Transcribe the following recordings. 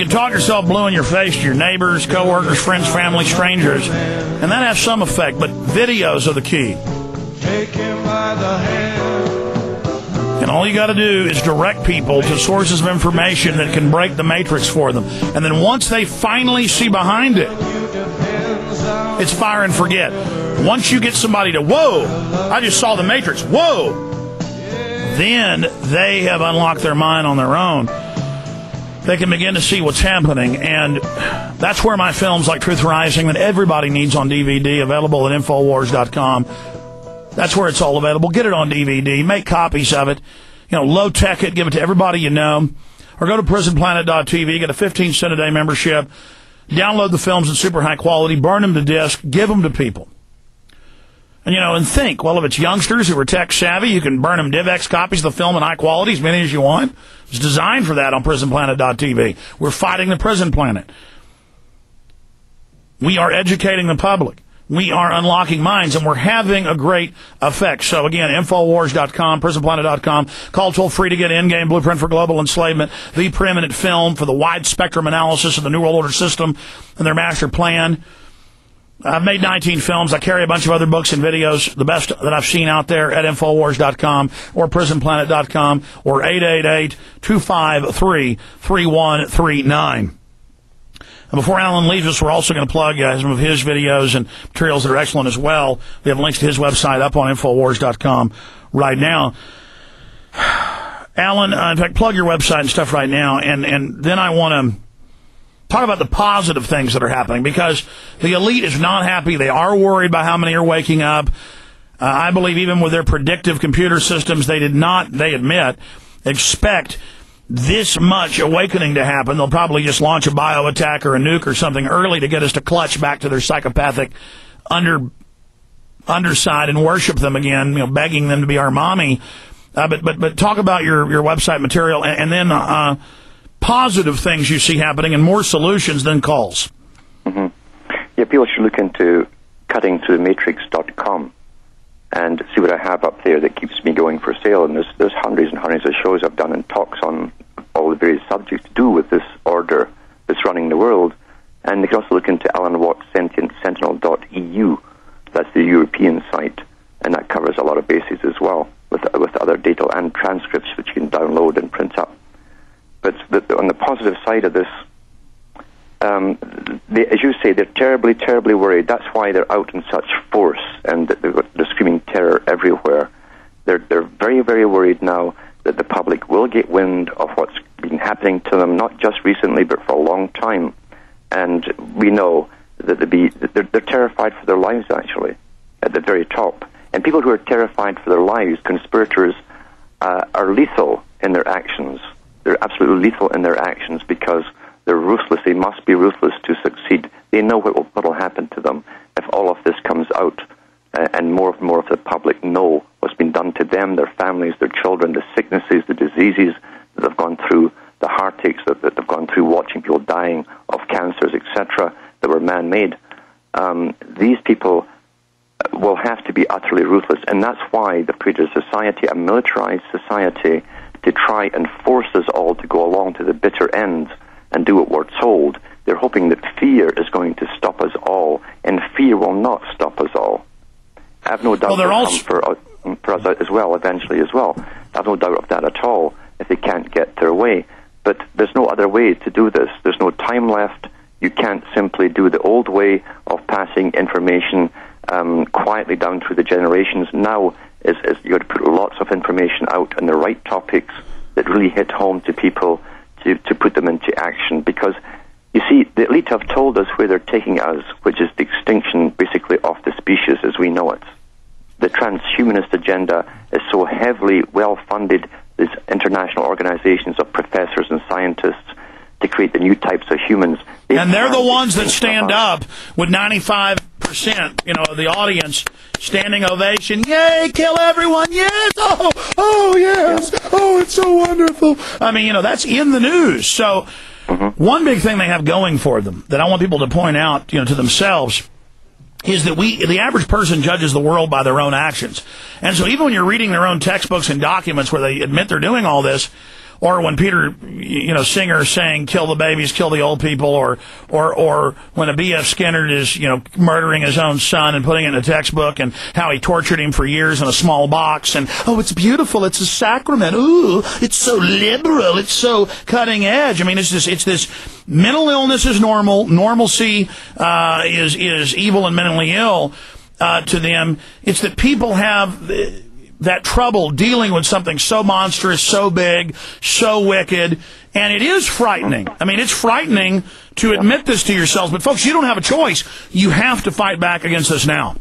can talk yourself blue in your face to your neighbors, coworkers, friends, family, strangers, and that has some effect, but videos are the key. Take him by the hand. And all you got to do is direct people to sources of information that can break the matrix for them. And then once they finally see behind it, it's fire and forget. Once you get somebody to, whoa, I just saw the matrix, whoa, then they have unlocked their mind on their own. They can begin to see what's happening, and that's where my films like Truth Rising that everybody needs on DVD, available at Infowars.com. That's where it's all available. Get it on DVD. Make copies of it. Low-tech it. Give it to everybody you know. Or go to PrisonPlanet.tv. Get a 15-cent a day membership. Download the films in super high quality. Burn them to disc. Give them to people. And think, well, if it's youngsters who are tech savvy, you can burn them DivX copies of the film in high quality, as many as you want. It's designed for that on PrisonPlanet.tv. We're fighting the Prison Planet. We are educating the public. We are unlocking minds, and we're having a great effect. So, again, Infowars.com, PrisonPlanet.com. Call toll-free to get in-game blueprint for global enslavement, the preeminent film for the wide-spectrum analysis of the New World Order system and their master plan. I've made 19 films. I carry a bunch of other books and videos, the best that I've seen out there at Infowars.com or PrisonPlanet.com or 888-253-3139. And before Alan leaves us, we're also going to plug some of his videos and materials that are excellent as well. We have links to his website up on Infowars.com right now. Alan, in fact, plug your website and stuff right now, and then I want to talk about the positive things that are happening, because the elite is not happy. They are worried about how many are waking up. I believe even with their predictive computer systems, they did not, they admit, expect this much awakening to happen. They'll probably just launch a bio attack or a nuke or something early to get us to clutch back to their psychopathic underside and worship them again, begging them to be our mommy. But talk about your website material and then positive things you see happening and more solutions than calls. Mm-hmm. Yeah, people should look into cuttingthroughthematrix.com and see what I have up there that keeps me going for sale. And there's hundreds and hundreds of shows I've done and talks on all the various subjects to do with this order that's running the world. And they can also look into Alan Watts Sentinel.eu. That's the European site, and that covers a lot of bases as well, with other data and transcripts which you can download and print up. But on the positive side of this, as you say, they're terribly, terribly worried. That's why they're out in such force, and they're screaming terror everywhere. They're very, very worried now that the public will get wind of what's been happening to them, not just recently, but for a long time. And we know that they're terrified for their lives, actually, at the very top. And people who are terrified for their lives, conspirators, are lethal in their actions. They're absolutely lethal in their actions because they're ruthless. They must be ruthless to succeed. They know what will happen to them if all of this comes out, and more and more of the public know what's been done to them, their families, their children, the sicknesses, the diseases that they've gone through, the heartaches that they've gone through, watching people dying of cancers, etc., that were man-made. These people will have to be utterly ruthless, and that's why the Praetor Society, a militarized society, to try and force us all to go along to the bitter end and do what we're told. They're hoping that fear is going to stop us all, and fear will not stop us all. I have no doubt they'll come for us as well, eventually as well. I have no doubt of that at all, if they can't get their way. But there's no other way to do this. There's no time left. You can't simply do the old way of passing information quietly down through the generations. Now is you got to put lots of information out on the right topics that really hit home to people to put them into action. Because, you see, the elite have told us where they're taking us, which is the extinction, basically, of the species as we know it. The transhumanist agenda is so heavily well-funded, these international organizations of professors and scientists to create the new types of humans. And they're the ones that stand up with 95%, of the audience standing ovation. Yay, kill everyone. Yes. Oh, yes. Oh, it's so wonderful. I mean, that's in the news. So one big thing they have going for them that I want people to point out, to themselves is that the average person judges the world by their own actions. And so even when you're reading their own textbooks and documents where they admit they're doing all this, or when Peter, Singer is saying, kill the babies, kill the old people, or when a B.F. Skinner is, murdering his own son and putting it in a textbook, and how he tortured him for years in a small box, and, oh, it's beautiful, it's a sacrament, ooh, it's so liberal, it's so cutting edge. I mean, it's this mental illness is normal, normalcy is evil and mentally ill to them. It's that people have that trouble dealing with something so monstrous, so big, so wicked, and it is frightening. I mean, it's frightening to admit this to yourselves, but folks, you don't have a choice. You have to fight back against this now.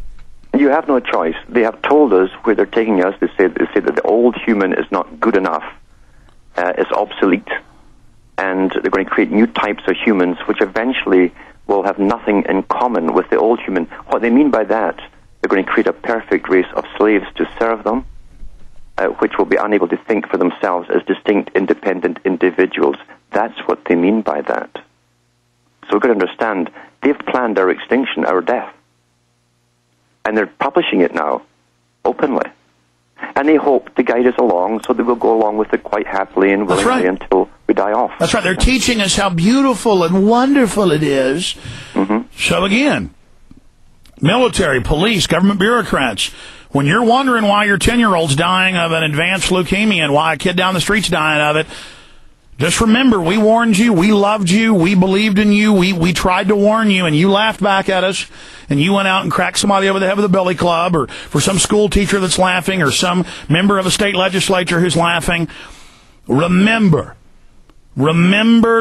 You have no choice. They have told us where they're taking us. They say that the old human is not good enough, it's obsolete, and they're going to create new types of humans which eventually will have nothing in common with the old human. What they mean by that, they're going to create a perfect race of slaves to serve them, which will be unable to think for themselves as distinct, independent individuals. That's what they mean by that. So we've got to understand, they've planned our extinction, our death. And they're publishing it now, openly. And they hope to guide us along so that we'll go along with it quite happily and willingly until we die off. That's right. They're teaching us how beautiful and wonderful it is. Mm-hmm. So again, military, police, government bureaucrats, when you're wondering why your 10-year-old's dying of an advanced leukemia and why a kid down the street's dying of it, just remember, we warned you, we loved you, we believed in you, we tried to warn you, and you laughed back at us, and you went out and cracked somebody over the head with a billy club, or for some school teacher that's laughing, or some member of a state legislature who's laughing. Remember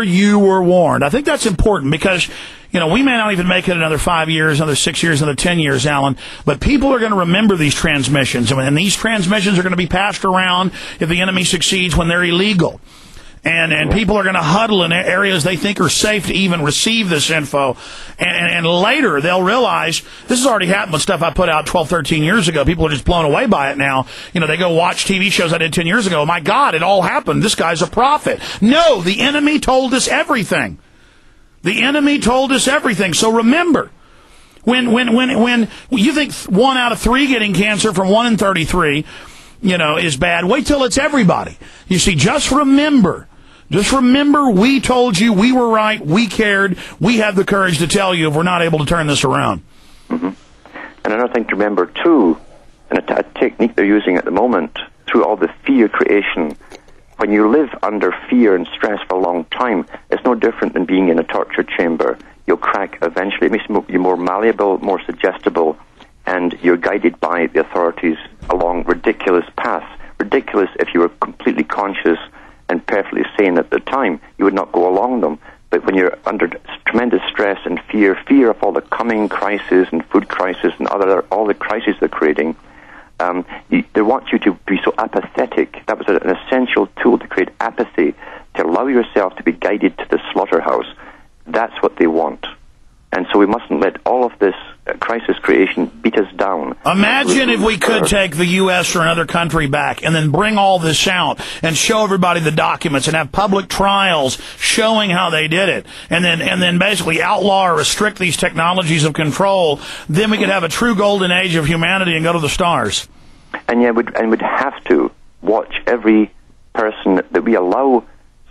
you were warned. I think that's important because, we may not even make it another 5 years, another 6 years, another 10 years, Alan, but people are going to remember these transmissions, and these transmissions are going to be passed around if the enemy succeeds when they're illegal. And people are going to huddle in areas they think are safe to even receive this info. And later they'll realize, this has already happened with stuff I put out 12, 13 years ago. People are just blown away by it now. They go watch TV shows I did 10 years ago. My God, it all happened. This guy's a prophet. No, the enemy told us everything. The enemy told us everything. So remember, when you think 1 out of 3 getting cancer from 1 in 33, is bad, wait till it's everybody. You see, just remember, we told you, we were right, we cared, we have the courage to tell you if we're not able to turn this around. Mm-hmm. And another thing to remember, too, and a technique they're using at the moment, through all the fear creation, when you live under fear and stress for a long time, it's no different than being in a torture chamber. You'll crack eventually. It makes you more malleable, more suggestible, and you're guided by the authorities along ridiculous paths. Ridiculous if you were completely conscious and perfectly sane at the time. You would not go along them. But when you're under tremendous stress and fear of all the coming crisis and food crisis and all the crises they're creating, they want you to be so apathetic. That was an essential tool to create apathy, to allow yourself to be guided to the slaughterhouse. That's what they want. And so we mustn't let all of this crisis creation beat us down. Imagine if we could take the U.S. or another country back and then bring all this out and show everybody the documents and have public trials showing how they did it, and then basically outlaw or restrict these technologies of control. Then we could have a true golden age of humanity and go to the stars. And we'd have to watch every person that we allow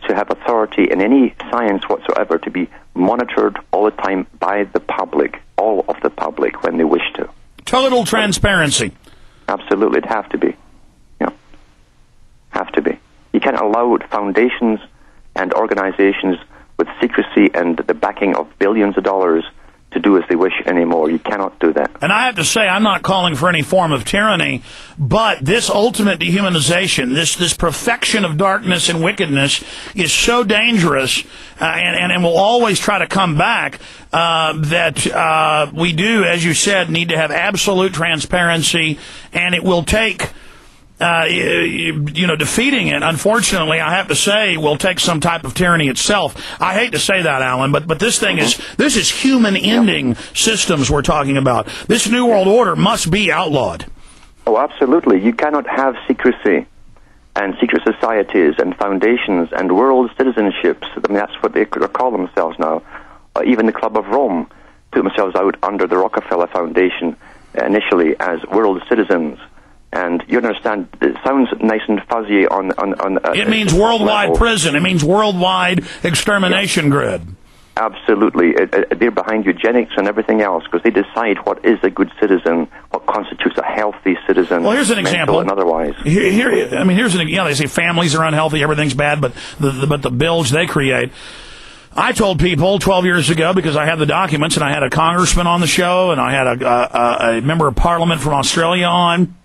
to have authority in any science whatsoever to be monitored all the time by the public, all of the public, when they wish to. Total transparency. Absolutely, it'd have to be. Yeah, have to be. You can't allow foundations and organizations with secrecy and the backing of billions of dollars to do as they wish anymore. You cannot do that. And I have to say, I'm not calling for any form of tyranny, but this ultimate dehumanization, this perfection of darkness and wickedness is so dangerous, and will always try to come back, that we do, as you said, need to have absolute transparency, and it will take... defeating it, unfortunately, I have to say, will take some type of tyranny itself. I hate to say that, Alan, but this thing this is human-ending systems we're talking about. This New World Order must be outlawed. Oh, absolutely. You cannot have secrecy and secret societies and foundations and world citizenships. I mean, that's what they call themselves now. Even the Club of Rome put themselves out under the Rockefeller Foundation initially as world citizens. And you understand, it sounds nice and fuzzy on it means worldwide prison. It means worldwide extermination grid. Absolutely. They're behind eugenics and everything else because they decide what is a good citizen, what constitutes a healthy citizen. Well, here's an example. And otherwise. Here's an they say families are unhealthy, everything's bad, but the bilge they create. I told people 12 years ago, because I had the documents, and I had a congressman on the show, and I had a member of parliament from Australia on.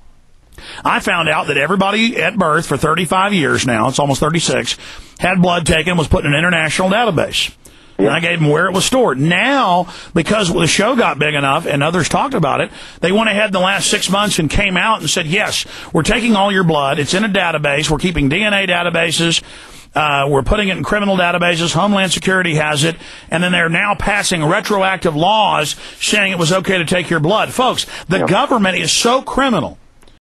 I found out that everybody at birth for 35 years now, it's almost 36, had blood taken, was put in an international database. And I gave them where it was stored. Now, because the show got big enough and others talked about it, they went ahead in the last 6 months and came out and said, yes, we're taking all your blood. It's in a database. We're keeping DNA databases. We're putting it in criminal databases. Homeland Security has it. And then they're now passing retroactive laws saying it was okay to take your blood. Folks, the government is so criminal